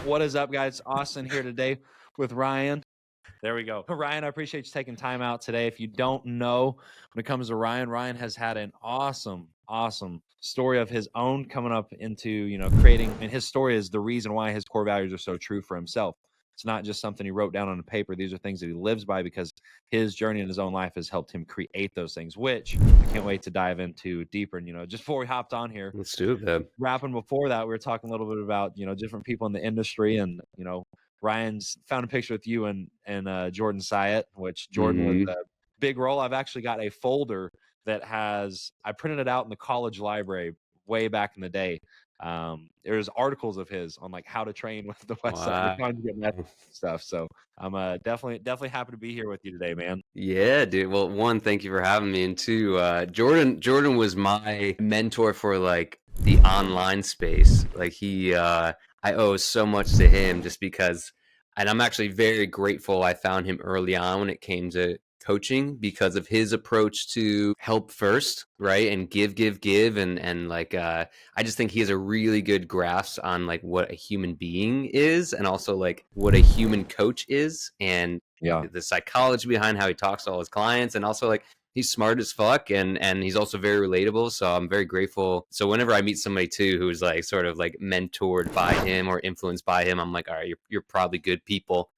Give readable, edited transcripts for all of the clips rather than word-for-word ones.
What is up, guys? Austin here today with Ryan. There we go. Ryan, I appreciate you taking time out today. If you don't know, when it comes to Ryan, Ryan has had an awesome story of his own coming up into, creating, and his story is the reason why his core values are so true for himself. It's not just something he wrote down on a paper. These are things that he lives by because his journey in his own life has helped him create those things, which I can't wait to dive into deeper. And, just before we hopped on here, Let's do it, man. rapping before that, we were talking a little bit about, different people in the industry and, Ryan's found a picture with you and Jordan Syatt, which Jordan was a big role. I've actually got a folder that I printed it out in the college library way back in the day. There's articles of his on like how to train with the West Side. We're trying to get that stuff. So I'm definitely happy to be here with you today, man. Yeah, dude. Well, one, thank you for having me, and two, Jordan was my mentor for like the online space. Like I owe so much to him just because, and I'm actually very grateful I found him early on when it came to coaching because of his approach to help first, right? And give, and like I just think he has a really good grasp on like what a human being is and also like what a human coach is and the psychology behind how he talks to all his clients, and also like he's smart as fuck and he's also very relatable. So I'm very grateful. So whenever I meet somebody too who's like sort of like mentored by him or influenced by him, I'm like, all right, you're probably good people.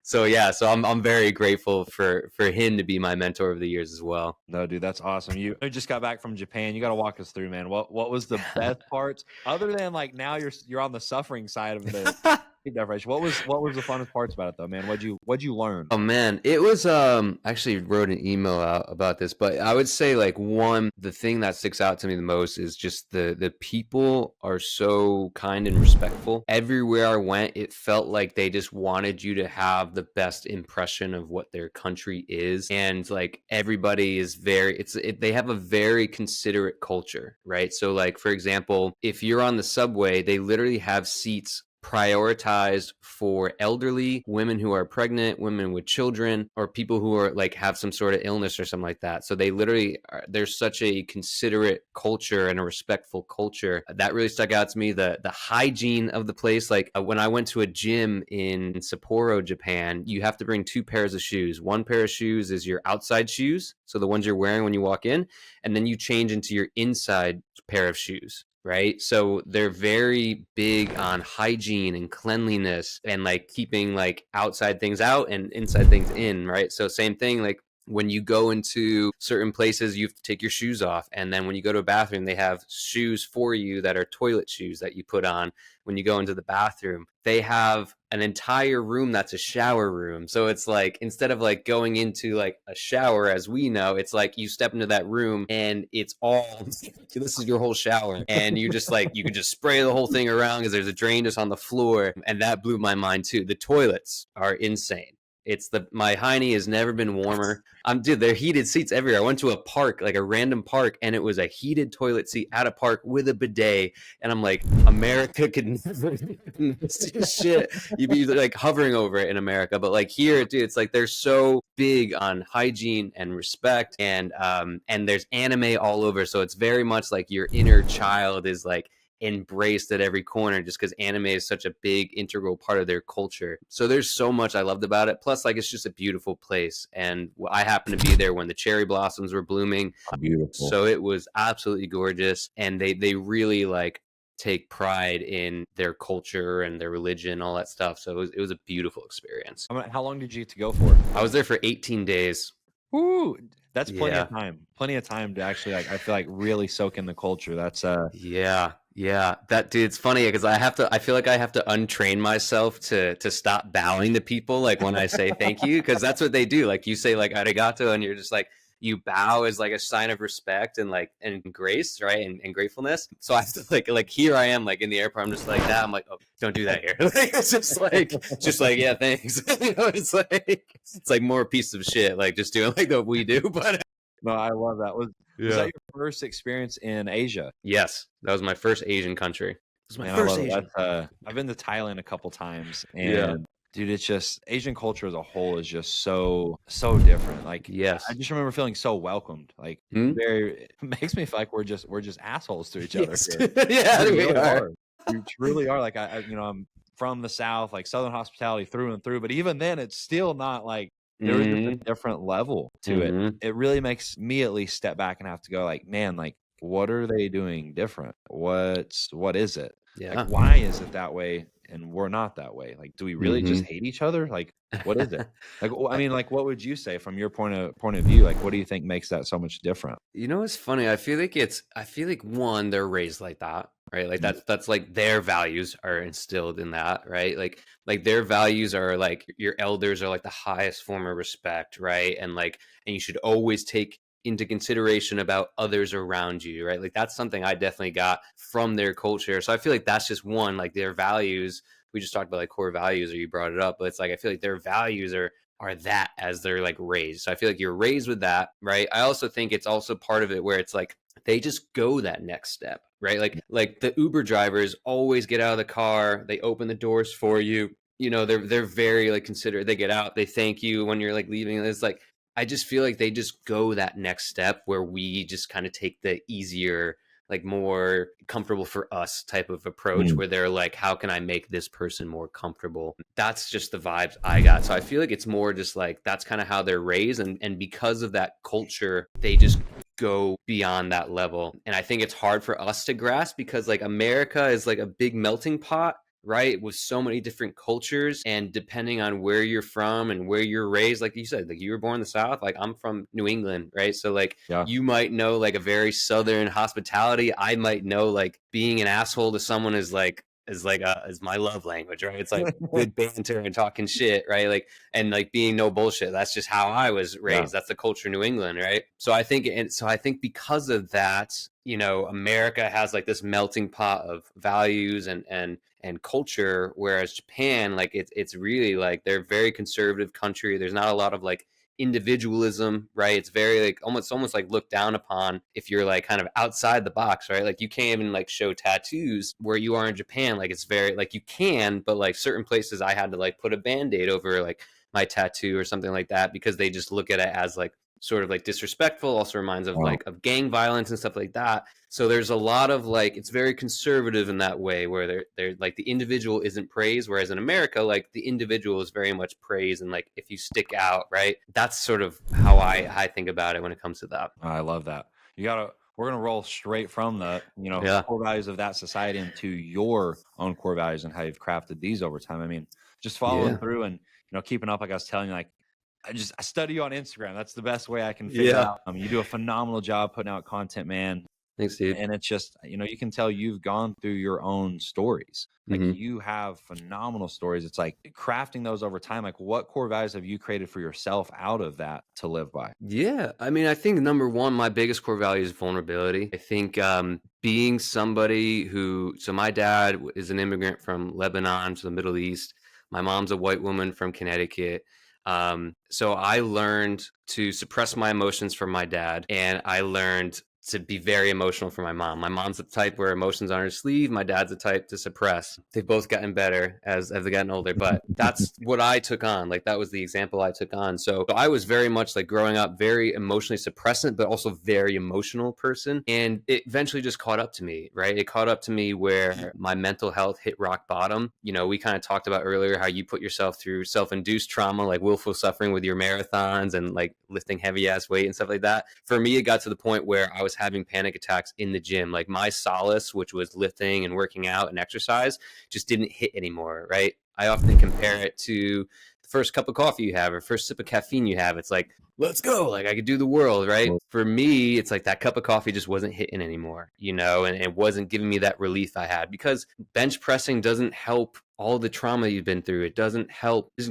So yeah, so I'm very grateful for him to be my mentor over the years as well. No, dude, that's awesome. You just got back from Japan. You got to walk us through, man. What was the best parts other than like now you're on the suffering side of the deprivation? What was the funnest parts about it though, man? What'd you learn? Oh man, it was I actually wrote an email out about this, but I would say like the thing that sticks out to me the most is just the people are so kind and respectful. Everywhere I went, it felt like they just wanted you to have the best impression of what their country is, and like everybody is they have a very considerate culture, right? So like for example, if you're on the subway, they literally have seats prioritized for elderly, women who are pregnant, women with children, or people who are like have some sort of illness or something like that. So they literally there's such a considerate culture and a respectful culture that really stuck out to me. The hygiene of the place, like when I went to a gym in Sapporo, Japan, you have to bring 2 pairs of shoes. One pair of shoes is your outside shoes, so the ones you're wearing when you walk in, and then you change into your inside pair of shoes. Right. So they're very big on hygiene and cleanliness and like keeping like outside things out and inside things in. Right. So same thing, like when you go into certain places, you have to take your shoes off. And then when you go to a bathroom, they have shoes for you that are toilet shoes that you put on when you go into the bathroom. They have an entire room that's a shower room. So it's like, instead of like going into like a shower as we know, it's like you step into that room and it's all, this is your whole shower. And you just like, you can just spray the whole thing around because there's a drain just on the floor. And that blew my mind too. The toilets are insane. My hiney has never been warmer. Dude, there are heated seats everywhere. I went to a park, like a random park, and it was a heated toilet seat at a park with a bidet. And I'm like, America could never do this shit. You'd be like hovering over it in America. But like here, dude, it's like they're so big on hygiene and respect, and there's anime all over. So it's very much like your inner child is like embraced at every corner just because anime is such a big integral part of their culture. So there's so much I loved about it. Plus, like, it's just a beautiful place. And I happened to be there when the cherry blossoms were blooming. Beautiful. So it was absolutely gorgeous. And they really like take pride in their culture and their religion, all that stuff. So it was a beautiful experience. How long did you get to go for? I was there for 18 days. Ooh, that's plenty of time. Plenty of time to actually, like, I feel like really soak in the culture. That's Yeah. That, dude, it's funny because I feel like I have to untrain myself to stop bowing to people like when I say thank you, because that's what they do. Like you say like arigato and you're just like, you bow as like a sign of respect and like and grace, right? And gratefulness. So I have to like here I am like in the airport, I'm just like that. I'm like, oh, don't do that here. Like, it's just like yeah, thanks. It's like more piece of shit, like just doing like what we do. But no, I love that. Was that your first experience in Asia? Yes, that was my first Asian country. It was my first Asian. I've been to Thailand a couple times, and dude, it's just Asian culture as a whole is just so different. Like, yes, I just remember feeling so welcomed. Like, it makes me feel like we're just assholes to each other. Here. Yeah, we are. We truly are. Like, I'm from the South, like Southern hospitality through and through. But even then, it's still not like there was just a Mm-hmm. different level to it. Mm-hmm. It really makes me at least step back and have to go like, man, like what are they doing different? What is it? Like Yeah. why is it that way and we're not that way? Like do we really just Mm-hmm. hate each other? Like what is it? Like I I, mean, like what would you say from your point of view? Like what do you think makes that so much different? you know, it's funny. I feel like one, they're raised like that, right? Like Yeah. that's like their values are instilled in that, right? Like their values are like your elders are like the highest form of respect, right? And you should always take into consideration about others around you, right? Like that's something I definitely got from their culture. So I feel like that's just one, like their values. We just talked about like core values, or you brought it up, but it's like I feel like their values are that as they're like raised. So I feel like you're raised with that, right? I also think it's also part of it where it's like they just go that next step, right? Like the Uber drivers always get out of the car, they open the doors for you. You know, they're very like considerate. They get out, they thank you when you're like leaving. It's like I just feel like they just go that next step where we just kind of take the easier, like more comfortable for us type of approach, Mm. where they're like, how can I make this person more comfortable? That's just the vibes I got. So I feel like it's more just like that's kind of how they're raised, and because of that culture, they just go beyond that level. And I think it's hard for us to grasp because like America is like a big melting pot, right, with so many different cultures, and depending on where you're from and where you're raised, like you said, like you were born in the South, like I'm from New England, right? So like Yeah. you might know like a very southern hospitality, I might know like being an asshole to someone is my love language, right? It's like good banter and talking shit, right? Like and like being no bullshit. That's just how I was Yeah. raised. That's the culture of New England, right? So I think because of that, you know, America has like this melting pot of values and culture, whereas Japan, like it's really like they're a very conservative country. There's not a lot of like individualism, right? It's very like almost like looked down upon if you're like kind of outside the box, right? Like you can't even like show tattoos where you are in Japan. Like it's very like you can, but like certain places I had to like put a band-aid over like my tattoo or something like that because they just look at it as like sort of like disrespectful. Also reminds of Wow. like of gang violence and stuff like that. So there's a lot of like it's very conservative in that way where they're like the individual isn't praised, whereas in America like the individual is very much praised, and like if you stick out, right, that's sort of how I think about it when it comes to that. I love that. We're gonna roll straight from the, Yeah. core values of that society into your own core values and how you've crafted these over time. I mean, just following Yeah. through and keeping up, like I was telling you, like I study you on Instagram. That's the best way I can figure Yeah. out. You do a phenomenal job putting out content, man. Thanks, dude. And it's just, you can tell you've gone through your own stories. Like Hmm. you have phenomenal stories. It's like crafting those over time. Like what core values have you created for yourself out of that to live by? Yeah, I mean, I think number one, my biggest core value is vulnerability. I think being somebody so my dad is an immigrant from Lebanon to the Middle East. My mom's a white woman from Connecticut. So I learned to suppress my emotions from my dad, and I learned to be very emotional for my mom. My mom's the type where emotions on her sleeve. My dad's the type to suppress. They've both gotten better as they've gotten older, but that's what I took on. Like that was the example I took on. So I was very much like growing up, very emotionally suppressant, but also very emotional person. And it eventually just caught up to me, right? It caught up to me where my mental health hit rock bottom. You know, we kind of talked about earlier how you put yourself through self-induced trauma, like willful suffering with your marathons and like lifting heavy ass weight and stuff like that. For me, it got to the point where I was having panic attacks in the gym. Like my solace, which was lifting and working out and exercise, just didn't hit anymore, right? I often compare it to the first cup of coffee you have or first sip of caffeine you have. It's like, let's go. Like I could do the world, right? For me, it's like that cup of coffee just wasn't hitting anymore, and it wasn't giving me that relief I had because bench pressing doesn't help all the trauma you've been through. It doesn't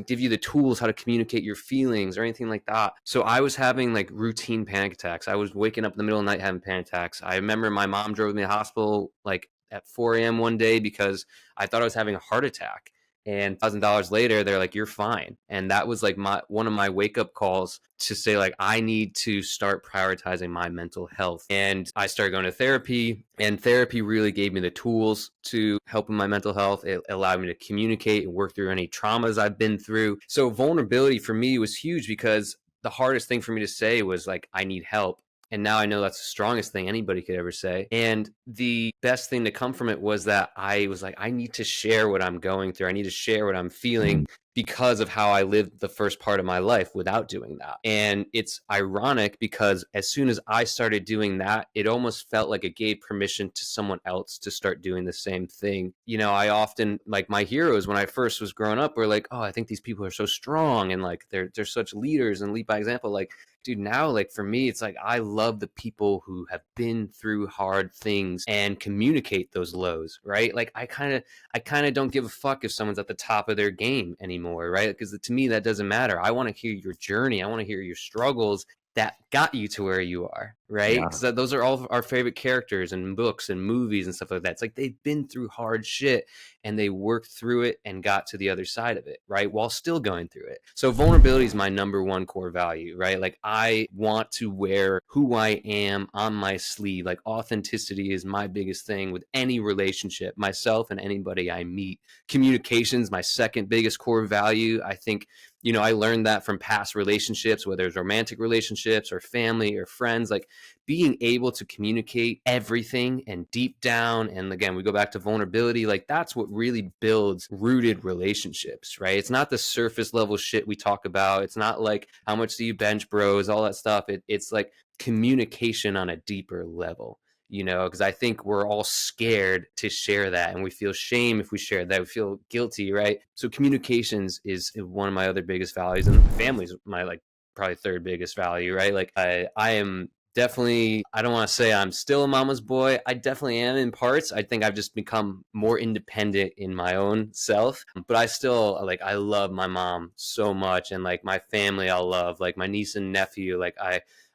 give you the tools how to communicate your feelings or anything like that. So I was having like routine panic attacks. I was waking up in the middle of the night having panic attacks. I remember my mom drove me to the hospital like at 4 a.m. one day because I thought I was having a heart attack. And $1,000 later, they're like, "You're fine." And that was like one of my wake up calls to say like, I need to start prioritizing my mental health. And I started going to therapy, and therapy really gave me the tools to help in my mental health. It allowed me to communicate and work through any traumas I've been through. So vulnerability for me was huge because the hardest thing for me to say was like, I need help. And now I know that's the strongest thing anybody could ever say. And the best thing to come from it was that I was like, I need to share what I'm going through. I need to share what I'm feeling because of how I lived the first part of my life without doing that. And it's ironic because as soon as I started doing that, it almost felt like it gave permission to someone else to start doing the same thing. You know, I often, like, my heroes when I first was growing up were like, oh, I think these people are so strong and like they're such leaders and lead by example. Like, dude, now, like, for me, it's like I love the people who have been through hard things and communicate those lows, right? Like, I kind of don't give a fuck if someone's at the top of their game anymore, right? Because to me, that doesn't matter. I want to hear your journey. I want to hear your struggles that got you to where you are, right? Yeah. Because those are all our favorite characters and books and movies and stuff like that. It's like they've been through hard shit and they worked through it and got to the other side of it, right? While still going through it. So vulnerability is my number one core value, right? Like, I want to wear who I am on my sleeve. Like, authenticity is my biggest thing with any relationship, myself and anybody I meet. Communication's my second biggest core value. I think, you know, I learned that from past relationships, whether it's romantic relationships or family or friends, like being able to communicate everything and deep down. And again, we go back to vulnerability. Like, that's what really builds rooted relationships, right? It's not the surface level shit we talk about. It's not like how much do you bench bros, all that stuff. It's like communication on a deeper level. You know, because I think we're all scared to share that and we feel shame if we share that. We feel guilty, right? So communications is one of my other biggest values, and family's my, like, probably third biggest value, right? Like, I am definitely, I don't want to say I'm still a mama's boy. I definitely am in parts. I think I've just become more independent in my own self, but I still, like, I love my mom so much, and like my family I love, like my niece and nephew. Like,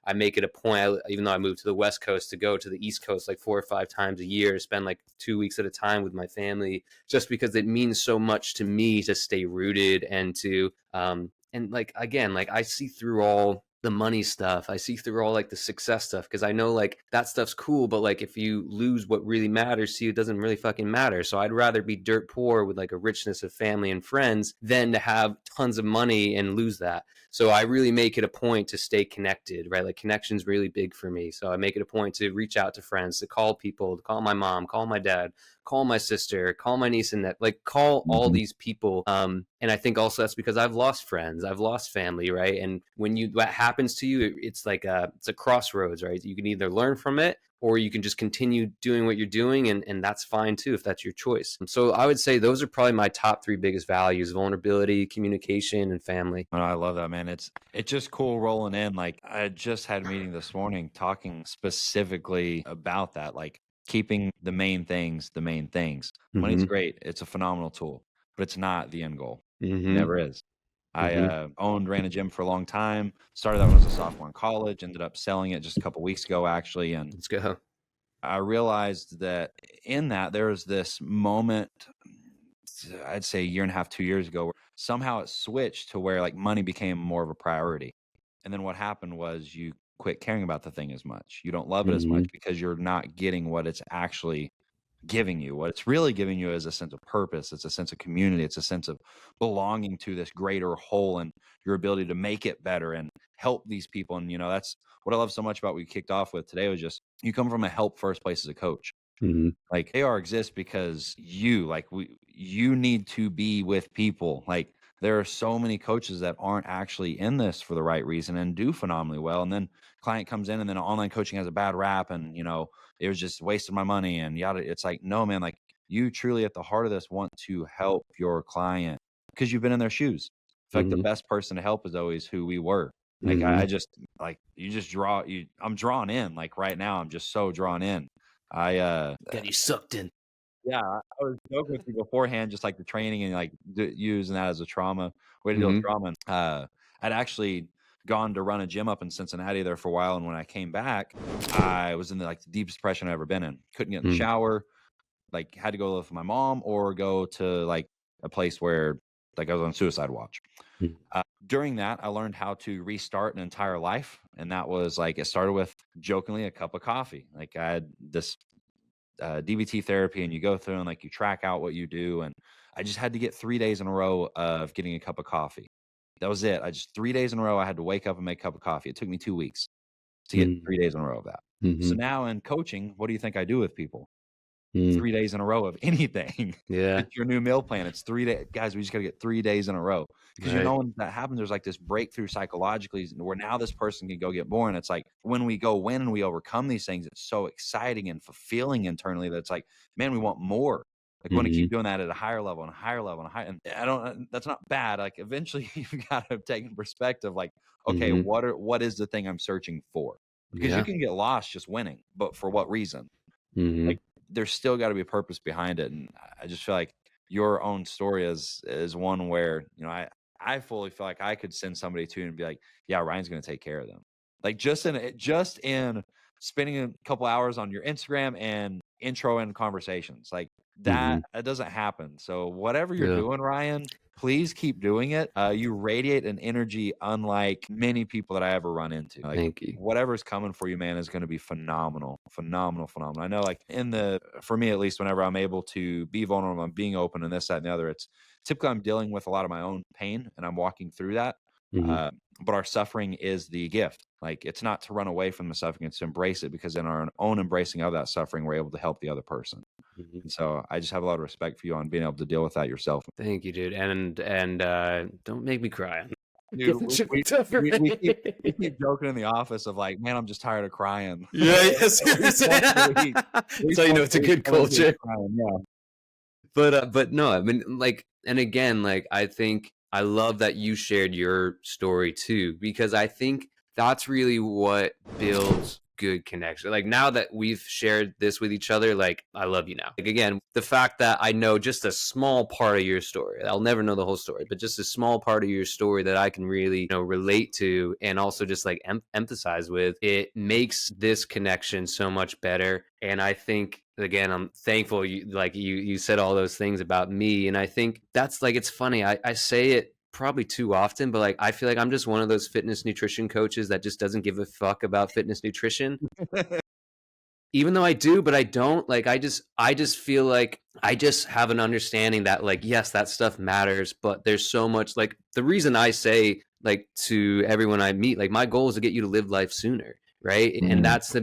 I make it a point, even though I moved to the West Coast, to go to the East Coast like 4 or 5 times a year, spend like 2 weeks at a time with my family, just because it means so much to me to stay rooted and to, and like, again, like I see through all the money stuff. I see through all like the success stuff because I know like that stuff's cool, but like if you lose what really matters to you, it doesn't really fucking matter. So I'd rather be dirt poor with like a richness of family and friends than to have tons of money and lose that. So I really make it a point to stay connected, right? Like, connection's really big for me. So I make it a point to reach out to friends, to call people, to call my mom, call my dad, call my sister, call my niece and nephew, like call all these people. And I think also that's because I've lost friends, I've lost family, right? And when that happens to you, it's like it's a crossroads, right? You can either learn from it or you can just continue doing what you're doing, and that's fine too if that's your choice. So I would say those are probably my top three biggest values: vulnerability, communication, and family. Oh, I love that, man. It's just cool rolling in. Like, I just had a meeting this morning talking specifically about that, like keeping the main things the main things. Money's Mm-hmm. great. It's a phenomenal tool, but it's not the end goal. It Mm-hmm. never is. I Mm-hmm. ran a gym for a long time. Started out when I was a sophomore in college. Ended up selling it just a couple weeks ago, actually, and Let's go. I realized that in that there was this moment, I'd say a year and a half, 2 years ago, where somehow it switched to where like money became more of a priority. And then what happened was you quit caring about the thing as much. You don't love it as Mm-hmm. much because you're not getting what it's actually giving you. What it's really giving you is a sense of purpose. It's a sense of community. It's a sense of belonging to this greater whole and your ability to make it better and help these people. And, that's what I love so much about what we kicked off with today was just you come from a help first place as a coach. Mm-hmm. Like, AR exists because you need to be with people. Like, there are so many coaches that aren't actually in this for the right reason and do phenomenally well. And then client comes in and then online coaching has a bad rap and, it was just wasting my money and yada. It's like, no, man, like you truly at the heart of this want to help your client because you've been in their shoes. I feel like the Mm-hmm. best person to help is always who we were. Like, Mm-hmm. I just like, you just I'm drawn in. Like right now, I'm just so drawn in. I Got you sucked in. yeah, I was joking with you beforehand, just like the training and like using that as a way to deal with Mm-hmm. trauma. And, I'd actually gone to run a gym up in Cincinnati there for a while, and when I came back, I was in the deepest depression I've ever been in. Couldn't get in the shower, like had to go live with my mom or go to like a place where like I was on suicide watch. Mm-hmm. During that, I learned how to restart an entire life, and that was like it started with jokingly a cup of coffee. Like I had this DBT therapy and you go through and like you track out what you do. And I just had to get 3 days in a row of getting a cup of coffee. That was it. 3 days in a row, I had to wake up and make a cup of coffee. It took me 2 weeks. to get 3 days in a row of that. So Mm-hmm. now in coaching, what do you think I do with people? Mm. 3 days in a row of anything. Yeah. It's your new meal plan. It's 3 days. Guys, we just gotta get 3 days in a row. Because you Right. know when that happens, there's like this breakthrough psychologically where now this person can go get more. And it's like when we go win and we overcome these things, it's so exciting and fulfilling internally that it's like, man, we want more. Like we want to keep doing that at a higher level and a higher level and a high. And I don't. That's not bad. Like eventually, you've got to take in perspective. Like, okay, Mm-hmm. what is the thing I'm searching for? Because you Yeah. can get lost just winning, but for what reason? Mm-hmm. Like there's still got to be a purpose behind it. And I just feel like your own story is one where, you know, I fully feel like I could send somebody to you and be like, yeah, Ryan's going to take care of them. Like just in spending a couple hours on your Instagram and intro and conversations like Mm-hmm. that doesn't happen. So whatever you're Yeah. doing, Ryan, please keep doing it. You radiate an energy unlike many people that I ever run into. Like Thank you. whatever's coming for you, man, is going to be phenomenal, phenomenal, phenomenal. I know, like for me at least, whenever I'm able to be vulnerable, I'm being open, and this, that, and the other. It's typically I'm dealing with a lot of my own pain, and I'm walking through that. Mm-hmm. But our suffering is the gift. Like it's not to run away from the suffering; it's to embrace it. Because in our own embracing of that suffering, we're able to help the other person. Mm-hmm. And so I just have a lot of respect for you on being able to deal with that yourself. Thank you, dude. And don't make me cry. Dude, We we keep joking in the office of like, man, I'm just tired of crying. Yeah, yeah, seriously. So you know it's a good culture. Yeah. But no, I mean, like, and again, like, I think I love that you shared your story too, because I think that's really what builds good connection. Like now that we've shared this with each other, like I love you now. Like again, the fact that I know just a small part of your story, I'll never know the whole story, but just a small part of your story that I can really, you know, relate to and also just like empathize with, it makes this connection so much better. And I think again, I'm thankful you said all those things about me, and I think that's like, it's funny, I say it probably too often, but like I feel like I'm just one of those fitness nutrition coaches that just doesn't give a fuck about fitness nutrition. Even though I do, but I don't. Like I just feel like I just have an understanding that like, yes, that stuff matters, but there's so much, like the reason I say like to everyone I meet, like my goal is to get you to live life sooner, right? Mm-hmm. And that's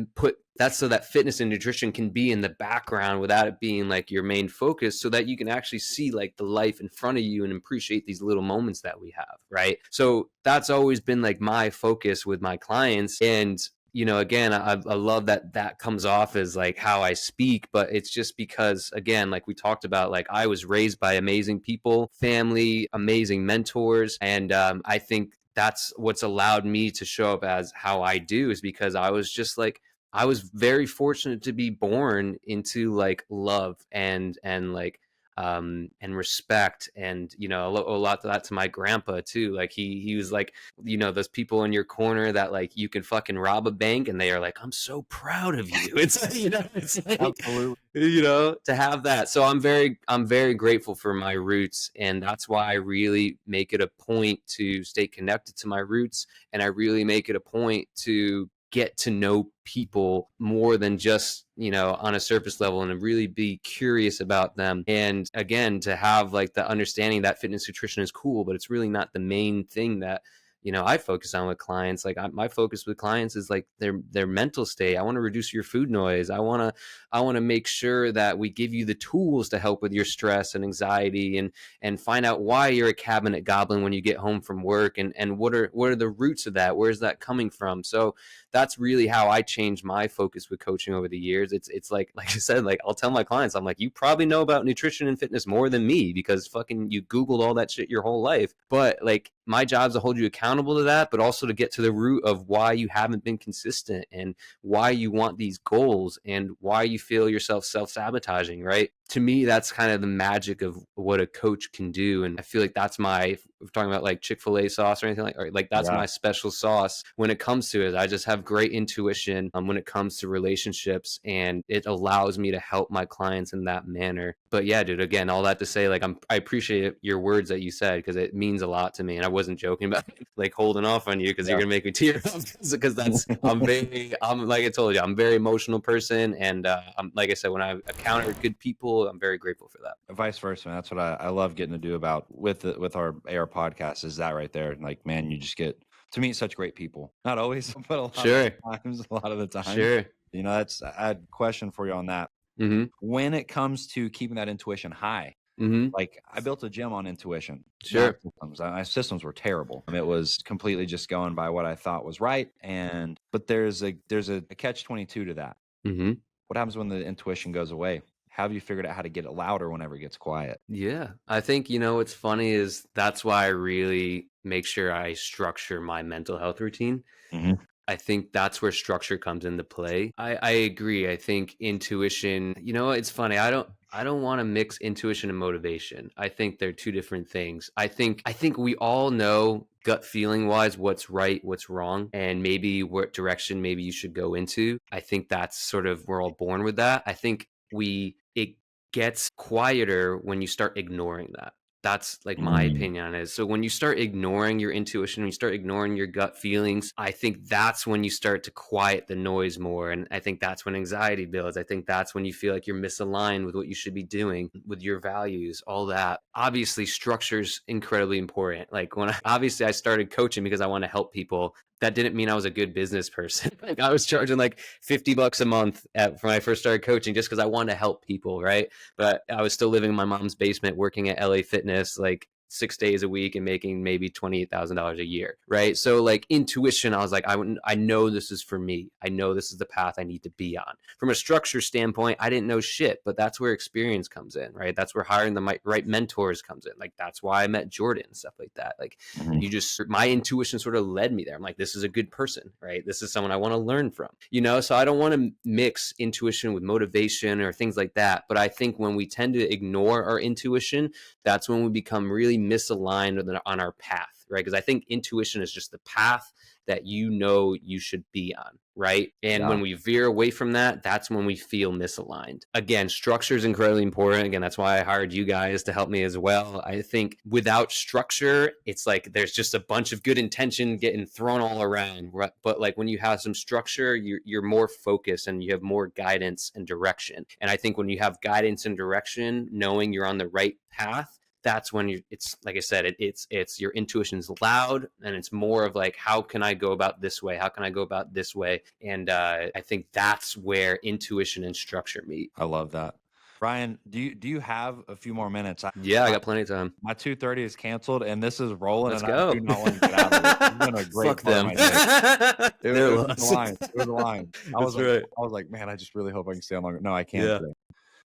so that fitness and nutrition can be in the background without it being like your main focus, so that you can actually see like the life in front of you and appreciate these little moments that we have, right? So that's always been like my focus with my clients. And you know, again, I love that comes off as like how I speak, but it's just because, again, like we talked about, like I was raised by amazing people, family, amazing mentors. And I think that's what's allowed me to show up as how I do, is because I was just like, I was very fortunate to be born into like love and like and respect, and you know, a lot of that to my grandpa too. Like he was like, you know, those people in your corner that like you can fucking rob a bank and they are like, I'm so proud of you. It's, you know, it's like, absolutely, you know, to have that. So I'm very grateful for my roots, and that's why I really make it a point to stay connected to my roots, and I really make it a point to get to know people more than just, you know, on a surface level, and really be curious about them. And again, to have like the understanding that fitness nutrition is cool, but it's really not the main thing that, you know, I focus on with clients. Like my focus with clients is like their mental state. I want to reduce your food noise. I want to make sure that we give you the tools to help with your stress and anxiety, and find out why you're a cabinet goblin when you get home from work, and what are the roots of that? Where's that coming from? So that's really how I changed my focus with coaching over the years. It's like I said, like I'll tell my clients, I'm like, you probably know about nutrition and fitness more than me, because fucking you Googled all that shit your whole life. But like my job is to hold you accountable to that, but also to get to the root of why you haven't been consistent, and why you want these goals, and why you feel yourself self-sabotaging, right? To me, that's kind of the magic of what a coach can do. And I feel like that's if we're talking about like Chick-fil-A sauce or anything like that's my special sauce when it comes to it. I just have great intuition when it comes to relationships, and it allows me to help my clients in that manner. But yeah, dude, again, all that to say, like I appreciate your words that you said, because it means a lot to me. And I wasn't joking about like holding off on you because you're gonna make me tear up, because that's I'm like I told you, I'm a very emotional person, and I'm, like I said, when I encounter good people, I'm very grateful for that. Vice versa, man. That's what I love getting to do about with our AR podcast, is that right there. Like, man, you just get to meet such great people. Not always, but a lot of Sure. the times, a lot of the time. Sure. You know, that's I had a question for you on that. Mm-hmm. When it comes to keeping that intuition high, Mm-hmm. like I built a gym on intuition, Sure. not systems. My systems were terrible. It was completely just going by what I thought was right. But there's a catch-22 to that. Mm-hmm. What happens when the intuition goes away? Have you figured out how to get it louder whenever it gets quiet? Yeah. I think, what's funny is that's why I really make sure I structure my mental health routine. Mhm. I think that's where structure comes into play. I agree. I think intuition, it's funny. I don't want to mix intuition and motivation. I think they're two different things. I think we all know gut feeling wise what's right, what's wrong, and maybe what direction maybe you should go into. I think that's sort of we're all born with that. I think it gets quieter when you start ignoring that. That's like my Mm. opinion on it. So when you start ignoring your intuition, when you start ignoring your gut feelings, I think that's when you start to quiet the noise more. And I think that's when anxiety builds. I think that's when you feel like you're misaligned with what you should be doing with your values, all that. Obviously, structure's incredibly important. Like obviously I started coaching because I want to help people. That didn't mean I was a good business person. Like I was charging like $50 a month when I first started coaching just because I wanted to help people, right? But I was still living in my mom's basement, working at LA Fitness like 6 days a week and making maybe $28,000 a year, right? So like intuition, I was like, I know this is for me. I know this is the path I need to be on. From a structure standpoint, I didn't know shit, but that's where experience comes in, right? That's where hiring the right mentors comes in. Like that's why I met Jordan and stuff like that. Like Mhm. my intuition sort of led me there. I'm like, this is a good person, right? This is someone I want to learn from, So I don't want to mix intuition with motivation or things like that. But I think when we tend to ignore our intuition, that's when we become really misaligned on our path, right? Because I think intuition is just the path that you should be on, right? And Yeah. when we veer away from that, that's when we feel misaligned. Again, structure is incredibly important. Again, that's why I hired you guys to help me as well. I think without structure, it's like there's just a bunch of good intention getting thrown all around. Right? But like when you have some structure, you're more focused and you have more guidance and direction. And I think when you have guidance and direction, knowing you're on the right path, that's when it's like I said, it's your intuition's loud and it's more of like, how can I go about this way? How can I go about this way? And I think that's where intuition and structure meet. I love that. Ryan, do you have a few more minutes? Yeah, I My, got plenty of time. my 2:30 is canceled and this is rolling Let's and I go. do not want to get out of it. It's been a great Fuck part of them. my day. They're It was the lost. Lions. It was the Lions. That's right. I was like, man, I just really hope I can stay on longer. No, I can't Yeah. today.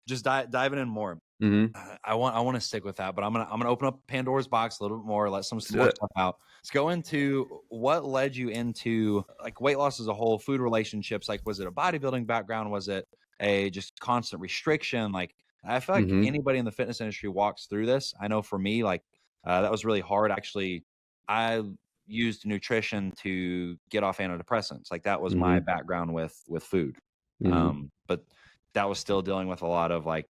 Just diving in more. Mm-hmm. I want to stick with that, but I'm gonna open up Pandora's box a little bit more, let some do more it. stuff out. Let's go into what led you into like weight loss as a whole, food relationships. Like, was it a bodybuilding background? Was it a just constant restriction? Like, I feel like Mm-hmm. anybody in the fitness industry walks through this. I know for me, like that was really hard. Actually, I used nutrition to get off antidepressants. Like that was my Mm-hmm. background with food. Mm-hmm. But that was still dealing with a lot of like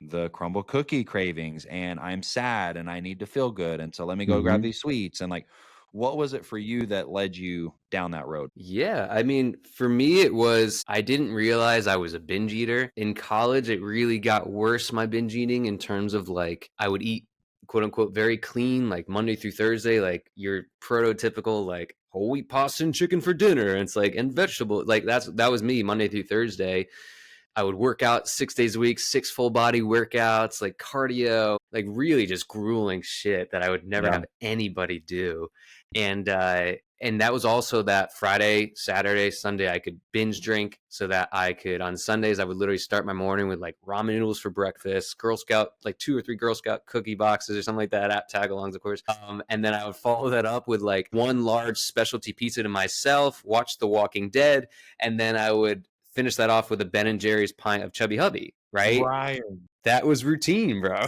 the crumble cookie cravings and I'm sad and I need to feel good. And so let me go grab Mm-hmm. these sweets. And like, what was it for you that led you down that road? Yeah, I mean, for me, it was I didn't realize I was a binge eater. In college, it really got worse, my binge eating, in terms of like I would eat quote unquote very clean, like Monday through Thursday, like your prototypical like whole wheat pasta and chicken for dinner. And it's like and vegetable. Like that was me Monday through Thursday. I would work out 6 days a week, 6 full body workouts, like cardio, like really just grueling shit that I would never Yeah. have anybody do. And that was also that Friday, Saturday, Sunday, I could binge drink so that I could, on Sundays, I would literally start my morning with like ramen noodles for breakfast, Girl Scout, like 2 or 3 Girl Scout cookie boxes or something like that, at tag-alongs, of course. And then I would follow that up with like one large specialty pizza to myself, watch The Walking Dead, and then I would finish that off with a Ben and Jerry's pint of Chubby Hubby, right? Ryan. That was routine, bro.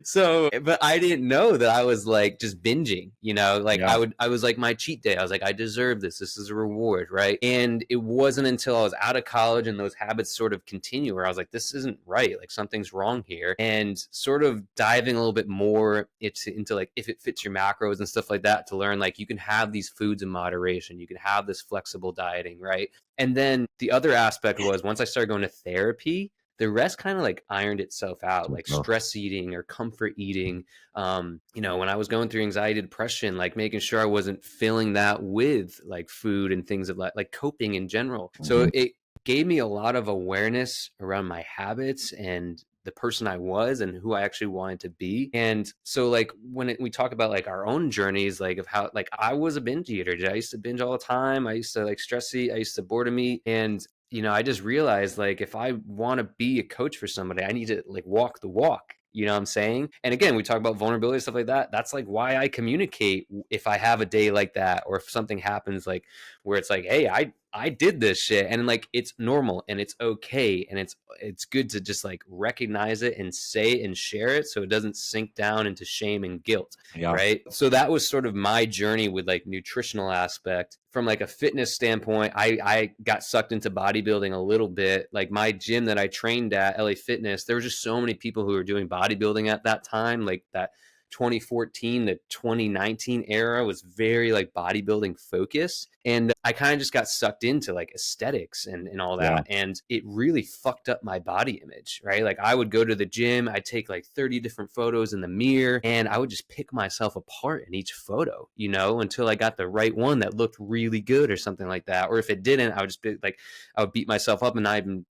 So, but I didn't know that I was like just binging, like Yeah. I was like my cheat day. I was like, I deserve this. This is a reward, right? And it wasn't until I was out of college and those habits sort of continue where I was like, this isn't right. Like something's wrong here. And sort of diving a little bit more into like if it fits your macros and stuff like that to learn like you can have these foods in moderation. You can have this flexible dieting, right? And then the other aspect was once I started going to therapy, The rest kind of like ironed itself out, like Oh, stress eating or comfort eating. When I was going through anxiety, depression, like making sure I wasn't filling that with like food and things of like coping in general. So it gave me a lot of awareness around my habits and the person I was and who I actually wanted to be. And so like we talk about like our own journeys, like of how like I was a binge eater. I used to binge all the time. I used to like stress eat. I used to boredom eat. And I just realized like if I want to be a coach for somebody, I need to like walk the walk. You know what I'm saying? And again, we talk about vulnerability, stuff like that. That's like why I communicate if I have a day like that, or if something happens like where it's like, hey, I did this shit, and like it's normal and it's okay, and it's good to just like recognize it and say and share it so it doesn't sink down into shame and guilt. yeah. Right. So that was sort of my journey with like nutritional aspect. From like a fitness standpoint, I got sucked into bodybuilding a little bit. Like my gym that I trained at, LA Fitness, there were just so many people who were doing bodybuilding at that time. Like that 2014 to 2019 era was very like bodybuilding focused. And I kind of just got sucked into like aesthetics and all that. Yeah. And it really fucked up my body image, right? Like I would go to the gym, I'd take like 30 different photos in the mirror, and I would just pick myself apart in each photo, until I got the right one that looked really good or something like that. Or if it didn't, I would just be like, I would beat myself up and not even,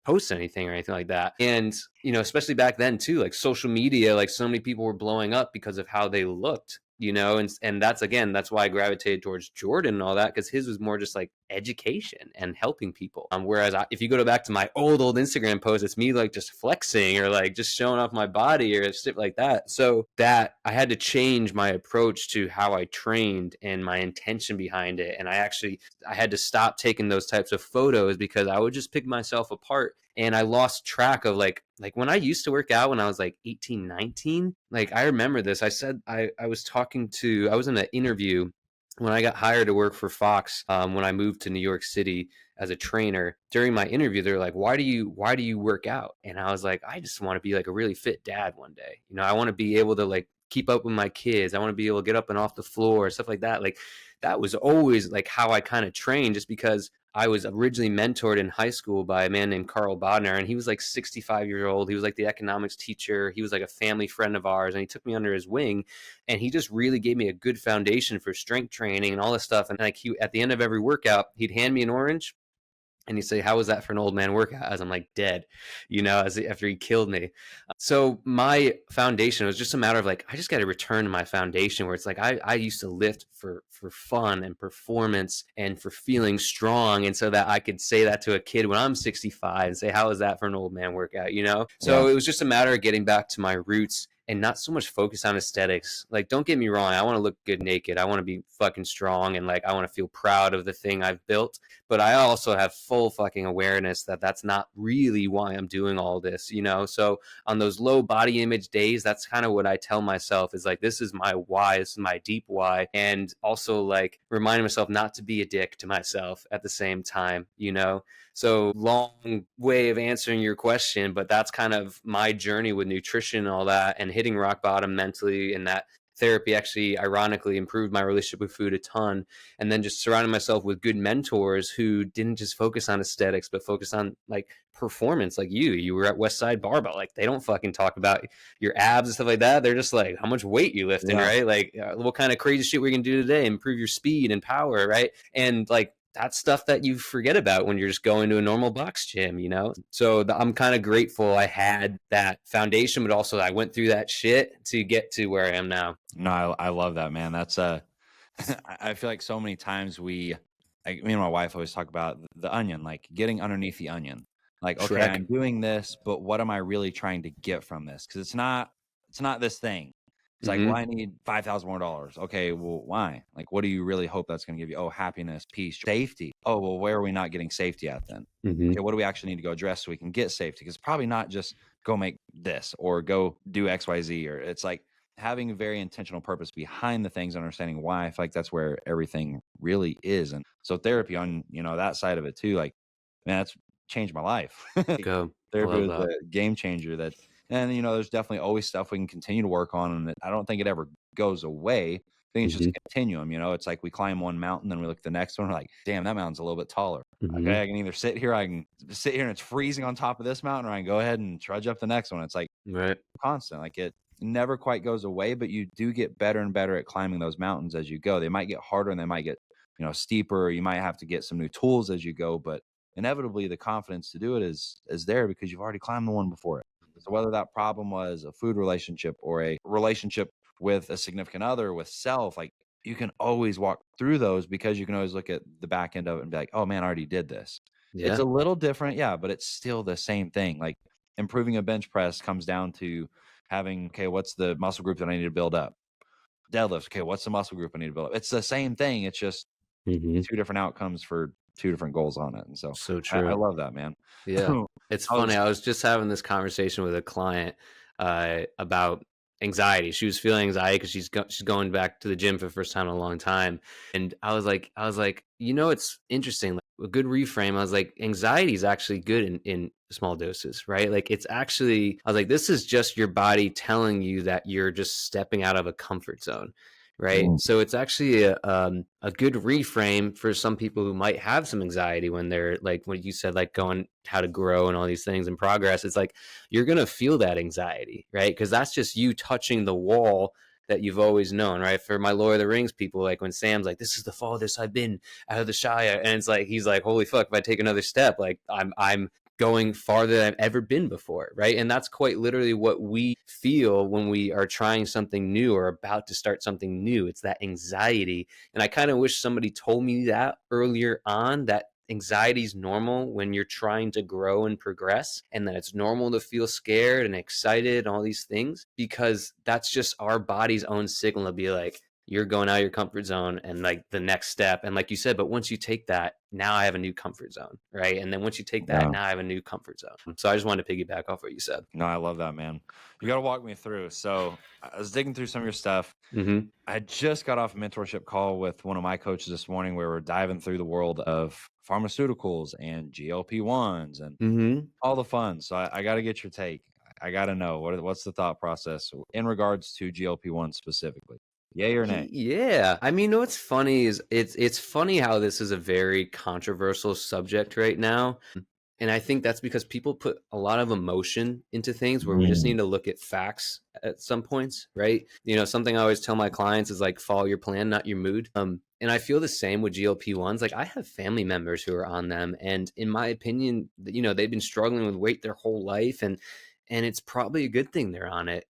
post anything or anything like that. And, especially back then too, like social media, like so many people were blowing up because of how they looked, and that's why I gravitated towards Jordan and all that, because his was more just like education and helping people. Whereas if you go back to my old Instagram post, it's me like just flexing or like just showing off my body or stuff like that. So that I had to change my approach to how I trained and my intention behind it. And I had to stop taking those types of photos because I would just pick myself apart. And I lost track of like when I used to work out when I was like 18, 19, like I remember this. I said, I was in an interview when I got hired to work for Fox, when I moved to New York City as a trainer. During my interview, they're like, why do you work out? And I was like, I just want to be like a really fit dad one day. I want to be able to like keep up with my kids. I want to be able to get up and off the floor, stuff like that. Like that was always like how I kind of trained, just because I was originally mentored in high school by a man named Carl Bodner, and he was like 65 years old. He was like the economics teacher. He was like a family friend of ours, and he took me under his wing, and he just really gave me a good foundation for strength training and all this stuff. And like at the end of every workout, he'd hand me an orange, and he'd say, how was that for an old man workout? As I'm like dead, after he killed me. So my foundation was just a matter of like, I just got to return to my foundation, where it's like, I used to lift for fun and performance and for feeling strong. And so that I could say that to a kid when I'm 65 and say, how is that for an old man workout? So it was just a matter of getting back to my roots and not so much focus on aesthetics. Like, don't get me wrong, I want to look good naked. I want to be fucking strong, and like I want to feel proud of the thing I've built. But I also have full fucking awareness that that's not really why I'm doing all this, So on those low body image days, that's kind of what I tell myself is like, this is my why, this is my deep why. And also like reminding myself not to be a dick to myself at the same time, So long way of answering your question, but that's kind of my journey with nutrition and all that, and hitting rock bottom mentally. And that therapy actually ironically improved my relationship with food a ton. And then just surrounding myself with good mentors who didn't just focus on aesthetics, but focus on like performance. Like you were at West Side Barbell. Like they don't fucking talk about your abs and stuff like that. They're just like, how much weight you lifting, right? Like what kind of crazy shit we're gonna do today, improve your speed and power, right? And like that's stuff that you forget about when you're just going to a normal box gym, So I'm kind of grateful I had that foundation, but also I went through that shit to get to where I am now. No, I love that, man. That's I feel like so many times me and my wife always talk about the onion, like getting underneath the onion. Like, okay, Shrek. I'm doing this, but what am I really trying to get from this? Because it's not this thing. It's like, well, I need $5,000 more. Okay, well, why? Like, what do you really hope that's going to give you? Oh, happiness, peace, safety. Oh, well, where are we not getting safety at then? Okay, what do we actually need to go address so we can get safety? Because it's probably not just go make this or go do X, Y, Z. Or it's like having a very intentional purpose behind the things, understanding why. I feel like that's where everything really is. And so therapy on, that side of it too, like, man, that's changed my life. Go. Therapy was a game changer and there's definitely always stuff we can continue to work on. And I don't think it ever goes away. think it's just a Mhm. continuum. It's like we climb one mountain, then we look at the next one, we're like, damn, that mountain's a little bit taller. Okay, Mhm. I can either I can sit here and it's freezing on top of this mountain, or I can go ahead and trudge up the next one. It's like Right. constant. Like it never quite goes away, but you do get better and better at climbing those mountains as you go. They might get harder and they might get, steeper. Or you might have to get some new tools as you go, but inevitably the confidence to do it is there because you've already climbed the one before it. So whether that problem was a food relationship or a relationship with a significant other, with self, like you can always walk through those because you can always look at the back end of it and be like, oh man, I already did this. It's Yeah. a little different, yeah, but it's still the same thing. Like improving a bench press comes down to having, okay, what's the muscle group that I need to build up? Deadlifts, okay, what's the muscle group I need to build up? It's the same thing. It's just Mhm. two different outcomes for two different goals on it. And so So I true. love that, man. Yeah. It's I funny. was I was just having this conversation with a client about anxiety. She was feeling anxiety because she's going back to the gym for the first time in a long time, and I was like, it's interesting. Like, a good reframe. I was like, anxiety is actually good in small doses, right? Like it's actually. I was like, this is just your body telling you that you're just stepping out of a comfort zone. Right. mm, So it's actually a good reframe for some people who might have some anxiety when they're like, what you said, like going how to grow and all these things and progress. It's like, you're going to feel that anxiety, right? Because that's just you touching the wall that you've always known, right? For my Lord of the Rings people, like when Sam's like, this is the farthest I've been out of the Shire. And it's like, he's like, holy fuck, if I take another step, like I'm going farther than I've ever been before, right? And that's quite literally what we feel when we are trying something new or about to start something new. It's that anxiety. And I kind of wish somebody told me that earlier on, that anxiety is normal when you're trying to grow and progress, and that it's normal to feel scared and excited and all these things, because that's just our body's own signal to be like, you're going out of your comfort zone and like the next step. And like you said, but once you take that, now I have a new comfort zone, right? And then once you take that, yeah. now I have a new comfort zone. So I just wanted to piggyback off what you said. No, I love that, man. You got to walk me through. So I was digging through some of your stuff. Mm-hmm. I just got off a mentorship call with one of my coaches this morning where we're diving through the world of pharmaceuticals and GLP-1s and Mm-hmm. all the fun. So I got to get your take. I got to know what's the thought process in regards to GLP-1 specifically. Yay or nay? Yeah, I mean, what's funny is it's funny how this is a very controversial subject right now. And I think that's because people put a lot of emotion into things where we just Mm, need to look at facts at some points, right? Something I always tell my clients is like, follow your plan, not your mood. And I feel the same with GLP-1s. Like I have family members who are on them, and in my opinion, they've been struggling with weight their whole life, and it's probably a good thing they're on it.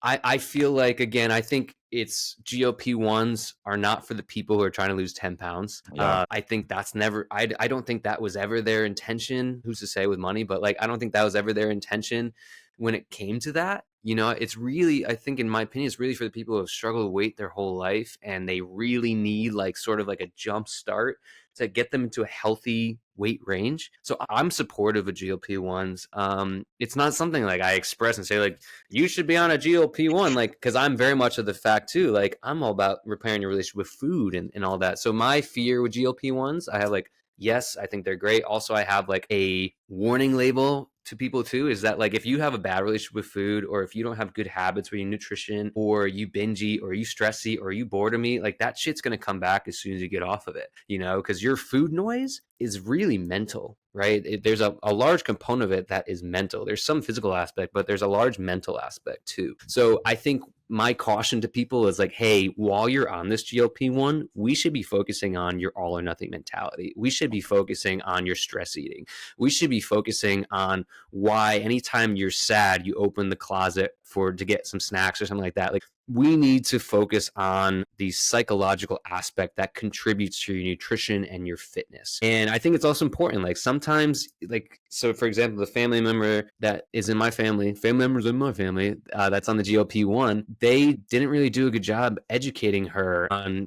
I feel like, again, I think it's GLP-1s are not for the people who are trying to lose 10 pounds. yeah. I think that's never, I don't think that was ever their intention. Who's to say with money? But like, I don't think that was ever their intention when it came to that. It's really, I think, in my opinion, it's really for the people who have struggled with weight their whole life and they really need like sort of like a jump start to get them into a healthy weight range. So I'm supportive of GLP-1s. It's not something like I express and say like, you should be on a GLP-1, like, because I'm very much of the fact too, like I'm all about repairing your relationship with food and all that. So my fear with GLP-1s, I have like, yes, I think they're great. Also, I have like a warning label to people too, is that like if you have a bad relationship with food, or if you don't have good habits with your nutrition, or you binge eat, or you stress eat, or you boredom eat, like that shit's gonna come back as soon as you get off of it, because your food noise is really mental, right? There's a large component of it that is mental. There's some physical aspect, but there's a large mental aspect too. So I think my caution to people is like, hey, while you're on this GLP-1, we should be focusing on your all or nothing mentality. We should be focusing on your stress eating. We should be focusing on why anytime you're sad, you open the closet to get some snacks or something like that. Like, we need to focus on the psychological aspect that contributes to your nutrition and your fitness. And I think it's also important, like sometimes, like, so for example, the family member that is in my family members in my family, that's on the GLP-1, they didn't really do a good job educating her on,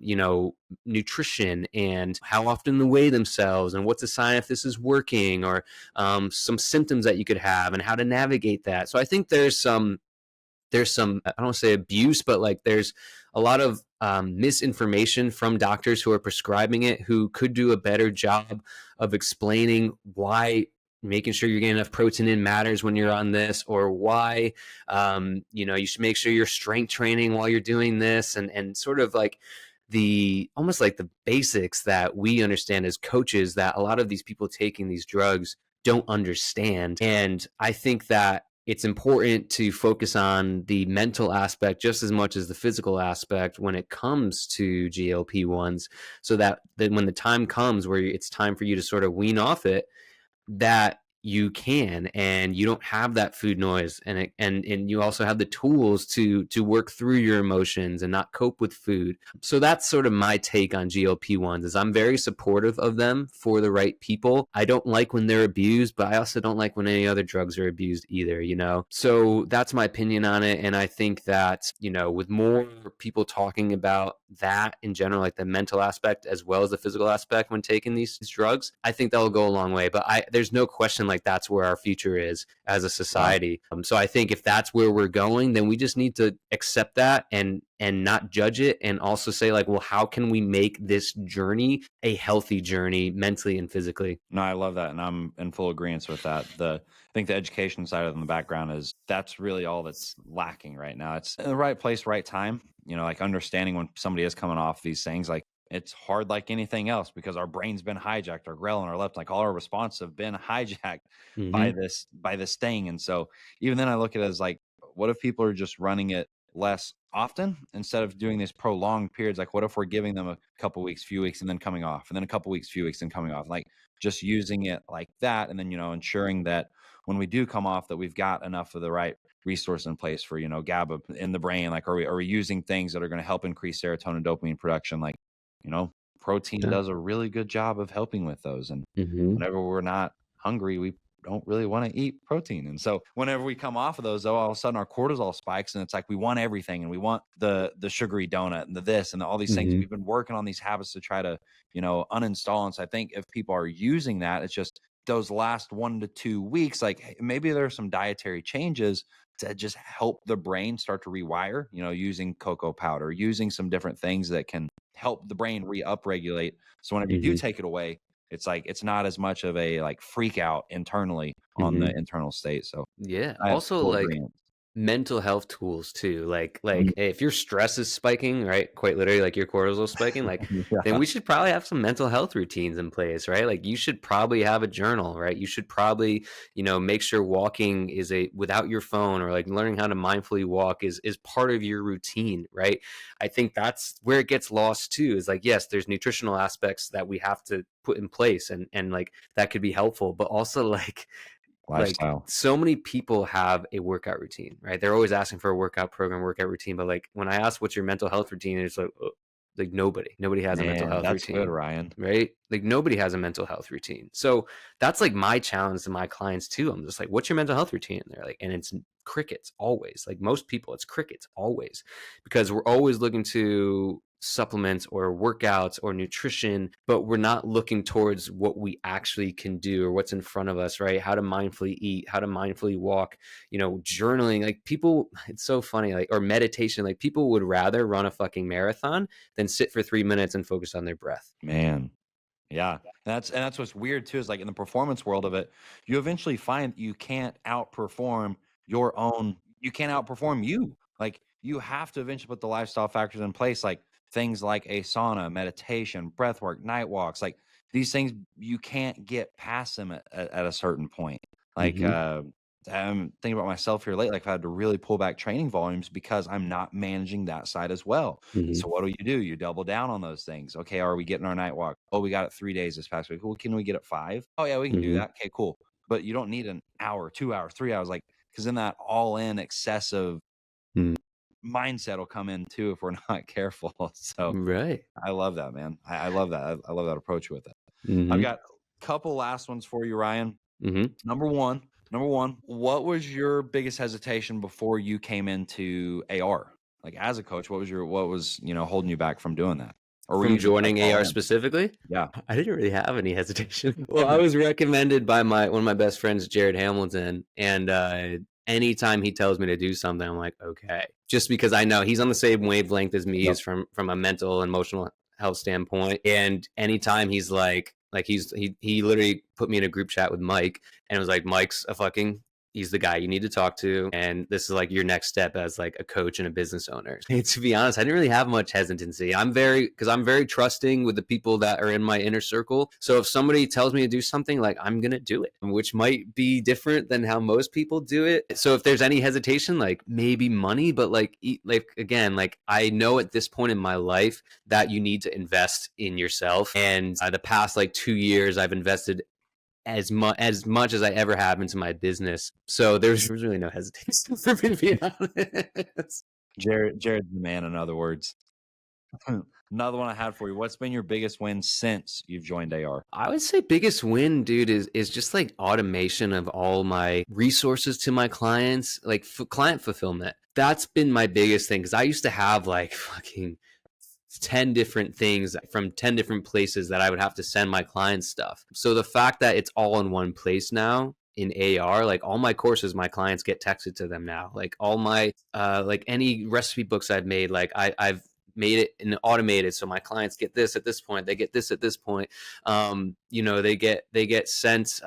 nutrition and how often to weigh themselves and what's a sign if this is working, or some symptoms that you could have and how to navigate that. So I think there's some, I don't want to say abuse, but like there's a lot of misinformation from doctors who are prescribing it, who could do a better job of explaining why making sure you're getting enough protein in matters when you're on this, or why you should make sure you're strength training while you're doing this, and sort of like the almost like the basics that we understand as coaches that a lot of these people taking these drugs don't understand. And I think that it's important to focus on the mental aspect just as much as the physical aspect when it comes to GLP-1s, so that when the time comes where it's time for you to sort of wean off it, that you can, and you don't have that food noise, and you also have the tools to work through your emotions and not cope with food. So that's sort of my take on GLP-1s. Is I'm very supportive of them for the right people. I don't like when they're abused, but I also don't like when any other drugs are abused either, so that's my opinion on it. And I think that with more people talking about that in general, like the mental aspect as well as the physical aspect when taking these drugs, I think that'll go a long way. But there's no question, like, that's where our future is as a society. So I think if that's where we're going, then we just need to accept that and not judge it, and also say, like, well, how can we make this journey a healthy journey mentally and physically? No, I love that, and I'm in full agreement with that. I think the education side of the background that's really all that's lacking right now. It's in the right place, right time. Like understanding when somebody is coming off these things, like it's hard like anything else because our brain's been hijacked, our ghrelin, our leptin, like all our responses have been hijacked by this thing. And so even then I look at it as like, what if people are just running it less often instead of doing these prolonged periods? Like, what if we're giving them a couple weeks, few weeks, and then coming off, and then a couple weeks, few weeks, and coming off, like just using it like that. And then, ensuring that when we do come off, that we've got enough of the right resource in place for, GABA in the brain. Like, are we using things that are going to help increase serotonin, dopamine production? Like, protein does a really good job of helping with those. And whenever we're not hungry, we don't really want to eat protein. And so whenever we come off of those, though, all of a sudden our cortisol spikes, and it's like we want everything, and we want the sugary donut and the this and all these things. We've been working on these habits to try to, uninstall. And so I think if people are using that, it's just those last 1 to 2 weeks, like maybe there are some dietary changes to just help the brain start to rewire, using cocoa powder, using some different things that can help the brain upregulate. So whenever you do take it away, it's like it's not as much of a like freak out internally on the internal state. So yeah, I have also full like agreement. mental health tools too, like if your stress is spiking, right, quite literally, like your cortisol spiking, like then we should probably have some mental health routines in place, right? Like you should probably have a journal, right? You should probably make sure walking is without your phone, or like learning how to mindfully walk is part of your routine, right? I think that's where it gets lost too, is like, yes, there's nutritional aspects that we have to put in place, and like that could be helpful, but also like Lifestyle. so many people have a workout routine, right? They're always asking for a workout program, workout routine, but like when I ask what's your mental health routine, it's like nobody has a mental Man, health that's routine, good, Ryan. right? Like nobody has a mental health routine. So that's like my challenge to my clients too. I'm just like, what's your mental health routine? And they're like, and it's crickets always. Like most people, it's crickets always, because we're always looking to supplements or workouts or nutrition, but we're not looking towards what we actually can do or what's in front of us, right? How to mindfully eat, how to mindfully walk, journaling. Like people, it's so funny, like, or meditation, like people would rather run a fucking marathon than sit for 3 minutes and focus on their breath. Man. Yeah. And that's what's weird too, is like in the performance world of it, you eventually find you can't outperform you can't outperform you. Like you have to eventually put the lifestyle factors in place, like things like a sauna, meditation, breath work, night walks, like these things, you can't get past them at a certain point. Like, I'm thinking about myself here lately. Like I've had to really pull back training volumes because I'm not managing that side as well. So what do? You double down on those things. Okay, are we getting our night walk? Oh, we got it 3 days this past week. Well, can we get it 5? Oh yeah, we can do that. Okay, cool. But you don't need an hour, 2 hours, 3 hours, like, because then that all in excessive mindset will come in too if we're not careful. So Right. I love that, man. I love that. I love that approach with it. I've got a couple last ones for you, Ryan. Number one, what was your biggest hesitation before you came into AR? Like as a coach, what was holding you back from doing that? Or were From you just like joining all AR in? specifically? Yeah. I didn't really have any hesitation. Well, I was recommended by one of my best friends, Jared Hamilton, and anytime he tells me to do something, I'm like, okay. Just because I know he's on the same wavelength as me, Yep. is from a mental and emotional health standpoint. And anytime he's like, Like he literally put me in a group chat with Mike and was like, Mike's a fucking he's the guy you need to talk to, and this is like your next step as like a coach and a business owner. And to be honest, I didn't really have much hesitancy. I'm very trusting with the people that are in my inner circle. So if somebody tells me to do something, like I'm gonna do it, which might be different than how most people do it. So if there's any hesitation, like maybe money, but like again, like I know at this point in my life that you need to invest in yourself. And the past like 2 years, I've invested as much as I ever have into my business. So there's really no hesitation for me to be honest. Jared's the man, in other words. Another one I had for you. What's been your biggest win since you've joined AR? I would say biggest win, dude, is just like automation of all my resources to my clients, like client fulfillment. That's been my biggest thing, because I used to have like fucking 10 different things from 10 different places that I would have to send my clients stuff. So the fact that it's all in one place now in AR, like all my courses, my clients get texted to them now. Like all my like any recipe books I've made, like I've made it and automated, so my clients get this at this point, they get this at this point. They get sent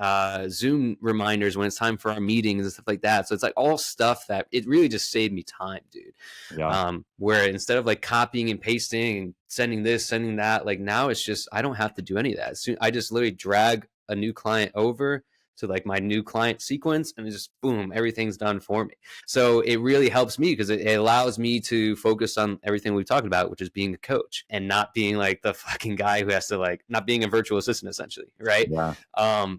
Zoom reminders when it's time for our meetings and stuff like that. So it's like all stuff that it really just saved me time, dude. Yeah. Where instead of like copying and pasting and sending this, sending that, like now it's just I don't have to do any of that. So I just literally drag a new client over to like my new client sequence, and it's just boom, everything's done for me. So it really helps me because it allows me to focus on everything we've talked about, which is being a coach and not being like the fucking guy who has to like not being a virtual assistant essentially, right? Yeah.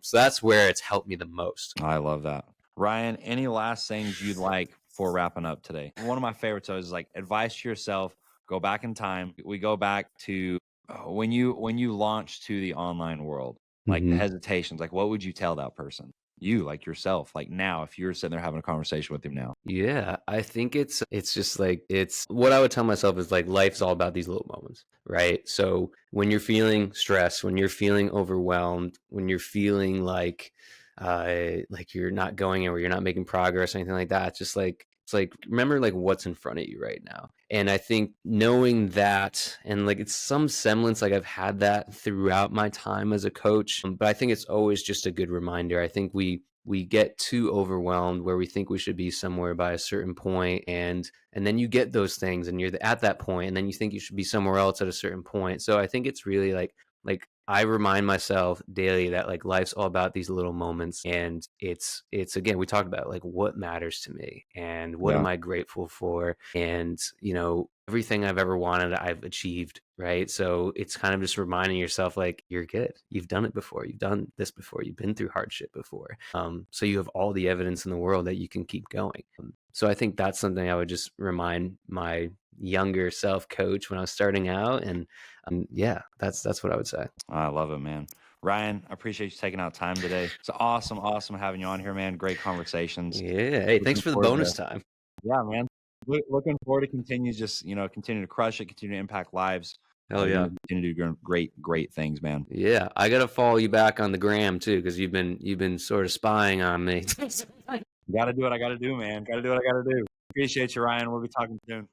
So that's where it's helped me the most. I love that. Ryan, any last things you'd like for wrapping up today? One of my favorites is like advice to yourself. Go back in time. We go back to when you launched to the online world, like the hesitations. Like, what would you tell that person? You, like yourself, like now, if you're sitting there having a conversation with him now. Yeah, I think it's just like it's what I would tell myself is like life's all about these little moments, right? So when you're feeling stressed, when you're feeling overwhelmed, when you're feeling like you're not going anywhere, you're not making progress, anything like that, it's like remember like what's in front of you right now. And I think knowing that, and like it's some semblance, like I've had that throughout my time as a coach, but I think it's always just a good reminder. I think we get too overwhelmed where we think we should be somewhere by a certain point, and then you get those things and you're at that point, and then you think you should be somewhere else at a certain point. So I think it's really like I remind myself daily that like life's all about these little moments, and it's again, we talked about like what matters to me and what am I grateful for, and everything I've ever wanted I've achieved, right? So it's kind of just reminding yourself like you're good, you've done it before, you've done this before, you've been through hardship before, so you have all the evidence in the world that you can keep going. So I think that's something I would just remind my younger self coach when I was starting out, and yeah, that's what I would say. I love it, man. Ryan, I appreciate you taking out time today. It's awesome having you on here, man. Great conversations. Yeah, hey, thanks for the bonus time. Yeah, man. Looking forward to continue to crush it, continue to impact lives. Hell yeah. Continue to do great things, man. Yeah, I gotta follow you back on the gram too, because you've been sort of spying on me. Got to do what I got to do, man. Got to do what I got to do. Appreciate you, Ryan. We'll be talking soon.